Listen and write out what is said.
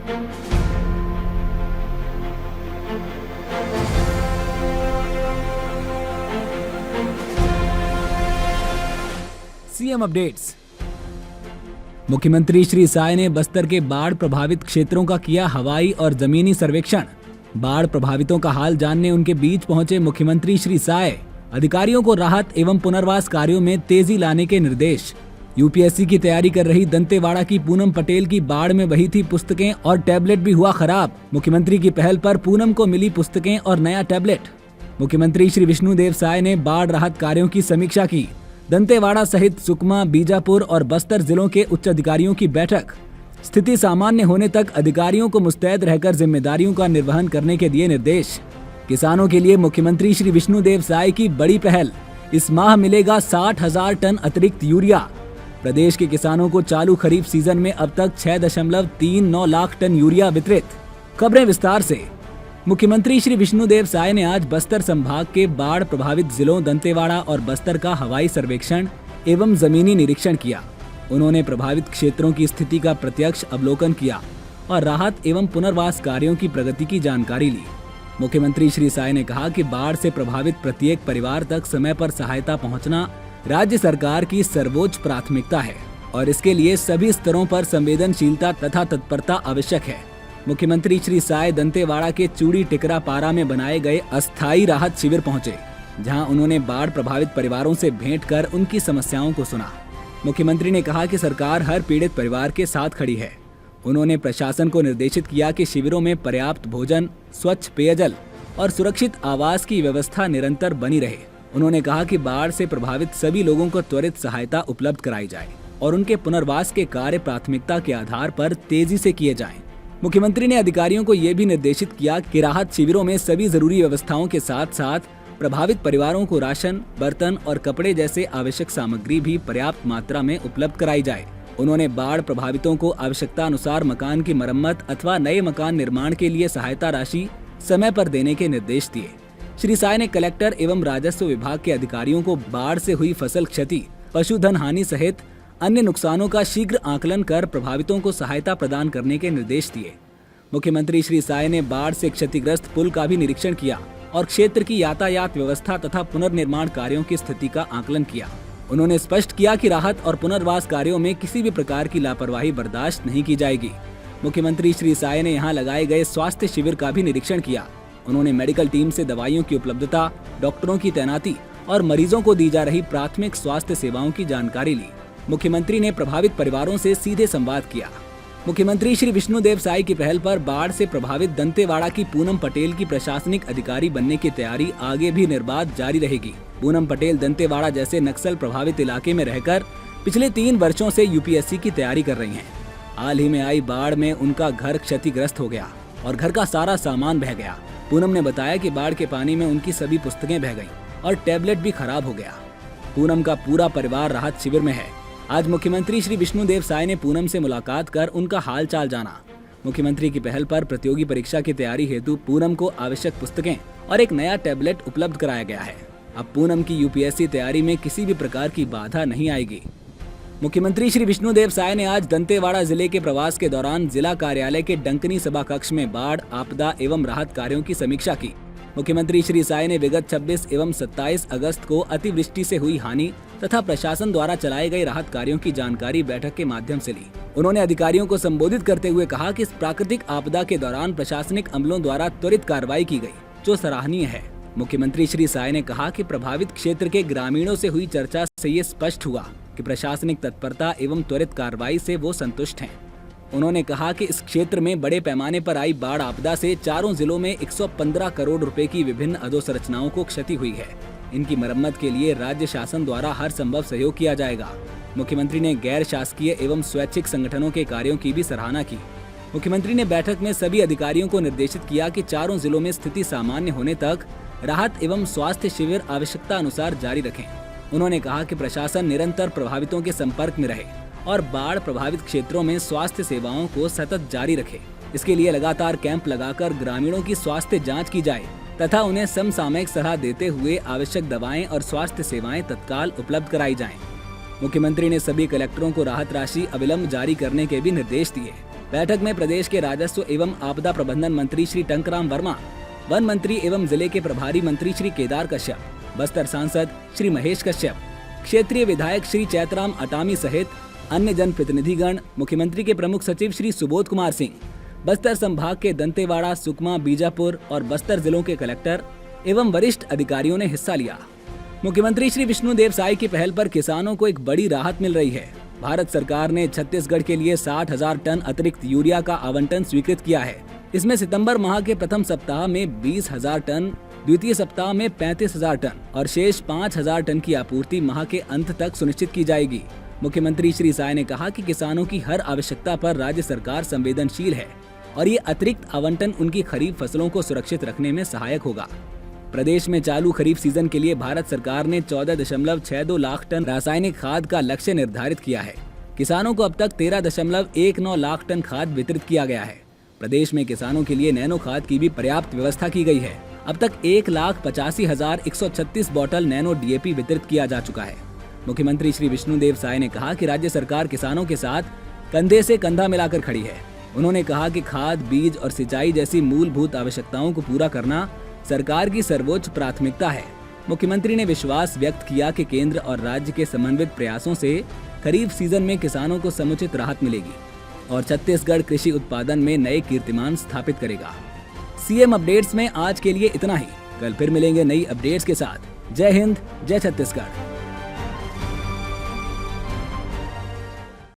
CM updates. मुख्यमंत्री श्री साय ने बस्तर के बाढ़ प्रभावित क्षेत्रों का किया हवाई और जमीनी सर्वेक्षण। बाढ़ प्रभावितों का हाल जानने उनके बीच पहुंचे मुख्यमंत्री श्री साय। अधिकारियों को राहत एवं पुनर्वास कार्यों में तेजी लाने के निर्देश। यूपीएससी की तैयारी कर रही दंतेवाड़ा की पूनम पटेल की बाढ़ में बही थी पुस्तकें और टैबलेट भी हुआ खराब। मुख्यमंत्री की पहल पर पूनम को मिली पुस्तकें और नया टैबलेट। मुख्यमंत्री श्री विष्णुदेव साय ने बाढ़ राहत कार्यों की समीक्षा की। दंतेवाड़ा सहित सुकमा, बीजापुर और बस्तर जिलों के उच्च अधिकारियों की बैठक। स्थिति सामान्य होने तक अधिकारियों को मुस्तैद रहकर जिम्मेदारियों का निर्वहन करने के दिए निर्देश। किसानों के लिए मुख्यमंत्री श्री विष्णुदेव साय की बड़ी पहल। इस माह मिलेगा 60,000 टन अतिरिक्त यूरिया। प्रदेश के किसानों को चालू खरीफ सीजन में अब तक 6.39 लाख टन यूरिया वितरित। खबरें विस्तार से। मुख्यमंत्री श्री विष्णुदेव साय ने आज बस्तर संभाग के बाढ़ प्रभावित जिलों दंतेवाड़ा और बस्तर का हवाई सर्वेक्षण एवं जमीनी निरीक्षण किया। उन्होंने प्रभावित क्षेत्रों की स्थिति का प्रत्यक्ष अवलोकन किया और राहत एवं पुनर्वास कार्यों की प्रगति की जानकारी ली। मुख्यमंत्री श्री साय ने कहा कि बाढ़ से प्रभावित प्रत्येक परिवार तक समय पर सहायता पहुंचना राज्य सरकार की सर्वोच्च प्राथमिकता है और इसके लिए सभी स्तरों पर संवेदनशीलता तथा तत्परता आवश्यक है। मुख्यमंत्री श्री साय दंतेवाड़ा के चूड़ी टिकरा पारा में बनाए गए अस्थायी राहत शिविर पहुंचे, जहां उन्होंने बाढ़ प्रभावित परिवारों से भेंट कर उनकी समस्याओं को सुना। मुख्यमंत्री ने कहा कि सरकार हर पीड़ित परिवार के साथ खड़ी है। उन्होंने प्रशासन को निर्देशित किया कि शिविरों में पर्याप्त भोजन, स्वच्छ पेयजल और सुरक्षित आवास की व्यवस्था निरंतर बनी रहे। उन्होंने कहा कि बाढ़ से प्रभावित सभी लोगों को त्वरित सहायता उपलब्ध कराई जाए और उनके पुनर्वास के कार्य प्राथमिकता के आधार पर तेजी से किए जाएं। मुख्यमंत्री ने अधिकारियों को ये भी निर्देशित किया कि राहत शिविरों में सभी जरूरी व्यवस्थाओं के साथ साथ प्रभावित परिवारों को राशन, बर्तन और कपड़े जैसे आवश्यक सामग्री भी पर्याप्त मात्रा में उपलब्ध कराई जाए। उन्होंने बाढ़ प्रभावितों को आवश्यकता अनुसार मकान की मरम्मत अथवा नए मकान निर्माण के लिए सहायता राशि समय पर देने के निर्देश दिए। श्री साय ने कलेक्टर एवं राजस्व विभाग के अधिकारियों को बाढ़ से हुई फसल क्षति, पशुधन हानि सहित अन्य नुकसानों का शीघ्र आकलन कर प्रभावितों को सहायता प्रदान करने के निर्देश दिए। मुख्यमंत्री श्री साय ने बाढ़ से क्षतिग्रस्त पुल का भी निरीक्षण किया और क्षेत्र की यातायात व्यवस्था तथा पुनर्निर्माण कार्यों की स्थिति का आकलन किया। उन्होंने स्पष्ट किया कि राहत और पुनर्वास कार्यों में किसी भी प्रकार की लापरवाही बर्दाश्त नहीं की जाएगी। मुख्यमंत्री श्री साय ने यहाँ लगाए गए स्वास्थ्य शिविर का भी निरीक्षण किया। उन्होंने मेडिकल टीम से दवाइयों की उपलब्धता, डॉक्टरों की तैनाती और मरीजों को दी जा रही प्राथमिक स्वास्थ्य सेवाओं की जानकारी ली। मुख्यमंत्री ने प्रभावित परिवारों से सीधे संवाद किया। मुख्यमंत्री श्री विष्णुदेव साय की पहल पर बाढ़ से प्रभावित दंतेवाड़ा की पूनम पटेल की प्रशासनिक अधिकारी बनने की तैयारी आगे भी निर्बाध जारी रहेगी। पूनम पटेल दंतेवाड़ा जैसे नक्सल प्रभावित इलाके में रहकर पिछले 3 वर्षों से यूपीएससी की तैयारी कर रही हैं। हाल ही में आई बाढ़ में उनका घर क्षतिग्रस्त हो गया और घर का सारा सामान बह गया। पूनम ने बताया कि बाढ़ के पानी में उनकी सभी पुस्तकें बह गईं और टैबलेट भी खराब हो गया। पूनम का पूरा परिवार राहत शिविर में है। आज मुख्यमंत्री श्री विष्णुदेव साय ने पूनम से मुलाकात कर उनका हाल चाल जाना। मुख्यमंत्री की पहल पर प्रतियोगी परीक्षा की तैयारी हेतु पूनम को आवश्यक पुस्तकें और एक नया टैबलेट उपलब्ध कराया गया है। अब पूनम की यूपीएससी तैयारी में किसी भी प्रकार की बाधा नहीं आएगी। मुख्यमंत्री श्री विष्णुदेव साय ने आज दंतेवाड़ा जिले के प्रवास के दौरान जिला कार्यालय के डंकनी सभा कक्ष में बाढ़, आपदा एवं राहत कार्यों की समीक्षा की। मुख्यमंत्री श्री साय ने विगत 26 एवं 27 अगस्त को अतिवृष्टि से हुई हानि तथा प्रशासन द्वारा चलाए गए राहत कार्यों की जानकारी बैठक के माध्यम से ली। उन्होंने अधिकारियों को संबोधित करते हुए कहा कि इस प्राकृतिक आपदा के दौरान प्रशासनिक अमलों द्वारा त्वरित कार्रवाई की गई, जो सराहनीय है। मुख्यमंत्री श्री साय ने कहा कि प्रभावित क्षेत्र के ग्रामीणों से हुई चर्चा से ये स्पष्ट हुआ कि प्रशासनिक तत्परता एवं त्वरित कार्रवाई से वो संतुष्ट हैं। उन्होंने कहा कि इस क्षेत्र में बड़े पैमाने पर आई बाढ़ आपदा से चारों जिलों में 115 करोड़ रुपए की विभिन्न अधोसंरचनाओं को क्षति हुई है। इनकी मरम्मत के लिए राज्य शासन द्वारा हर संभव सहयोग किया जाएगा। मुख्यमंत्री ने गैर शासकीय एवं स्वैच्छिक संगठनों के कार्यों की भी सराहना की। मुख्यमंत्री ने बैठक में सभी अधिकारियों को निर्देशित किया कि चारों जिलों में स्थिति सामान्य होने तक राहत एवं स्वास्थ्य शिविर आवश्यकता अनुसार जारी रखें। उन्होंने कहा कि प्रशासन निरंतर प्रभावितों के संपर्क में रहे और बाढ़ प्रभावित क्षेत्रों में स्वास्थ्य सेवाओं को सतत जारी रखे। इसके लिए लगातार कैंप लगाकर ग्रामीणों की स्वास्थ्य जांच की जाए तथा उन्हें समसामयिक सलाह देते हुए आवश्यक दवाएं और स्वास्थ्य सेवाएं तत्काल उपलब्ध कराई जाएं। मुख्यमंत्री ने सभी कलेक्टरों को राहत राशि अविलंब जारी करने के भी निर्देश दिए। बैठक में प्रदेश के राजस्व एवं आपदा प्रबंधन मंत्री श्री टंकराम वर्मा, वन मंत्री एवं जिले के प्रभारी मंत्री श्री केदार कश्यप, बस्तर सांसद श्री महेश कश्यप, क्षेत्रीय विधायक श्री चैतराम अटामी सहित अन्य जनप्रतिनिधिगण, मुख्यमंत्री के प्रमुख सचिव श्री सुबोध कुमार सिंह, बस्तर संभाग के दंतेवाड़ा, सुकमा, बीजापुर और बस्तर जिलों के कलेक्टर एवं वरिष्ठ अधिकारियों ने हिस्सा लिया। मुख्यमंत्री श्री विष्णुदेव साय की पहल पर किसानों को एक बड़ी राहत मिल रही है। भारत सरकार ने छत्तीसगढ़ के लिए 60,000 टन अतिरिक्त यूरिया का आवंटन स्वीकृत किया है। इसमें सितंबर माह के प्रथम सप्ताह में 20,000 टन, द्वितीय सप्ताह में 35,000 टन और शेष 5,000 टन की आपूर्ति माह के अंत तक सुनिश्चित की जाएगी। मुख्यमंत्री श्री साय ने कहा कि किसानों की हर आवश्यकता पर राज्य सरकार संवेदनशील है और ये अतिरिक्त आवंटन उनकी खरीफ फसलों को सुरक्षित रखने में सहायक होगा। प्रदेश में चालू खरीफ सीजन के लिए भारत सरकार ने 14.62 लाख टन रासायनिक खाद का लक्ष्य निर्धारित किया है। किसानों को अब तक 13.19 लाख टन खाद वितरित किया गया है। प्रदेश में किसानों के लिए नैनो खाद की भी पर्याप्त व्यवस्था की गई है। अब तक 1,85,136 बोतल नैनो DAP वितरित किया जा चुका है। मुख्यमंत्री श्री विष्णुदेव साय ने कहा कि राज्य सरकार किसानों के साथ कंधे से कंधा मिलाकर खड़ी है। उन्होंने कहा कि खाद, बीज और सिंचाई जैसी मूलभूत आवश्यकताओं को पूरा करना सरकार की सर्वोच्च प्राथमिकता है। मुख्यमंत्री ने विश्वास व्यक्त किया कि केंद्र और राज्य के समन्वित प्रयासों से खरीफ सीजन में किसानों को समुचित राहत मिलेगी और छत्तीसगढ़ कृषि उत्पादन में नए कीर्तिमान स्थापित करेगा। CM अपडेट्स में आज के लिए इतना ही। कल फिर मिलेंगे नई अपडेट्स के साथ। जय हिंद, जय छत्तीसगढ़।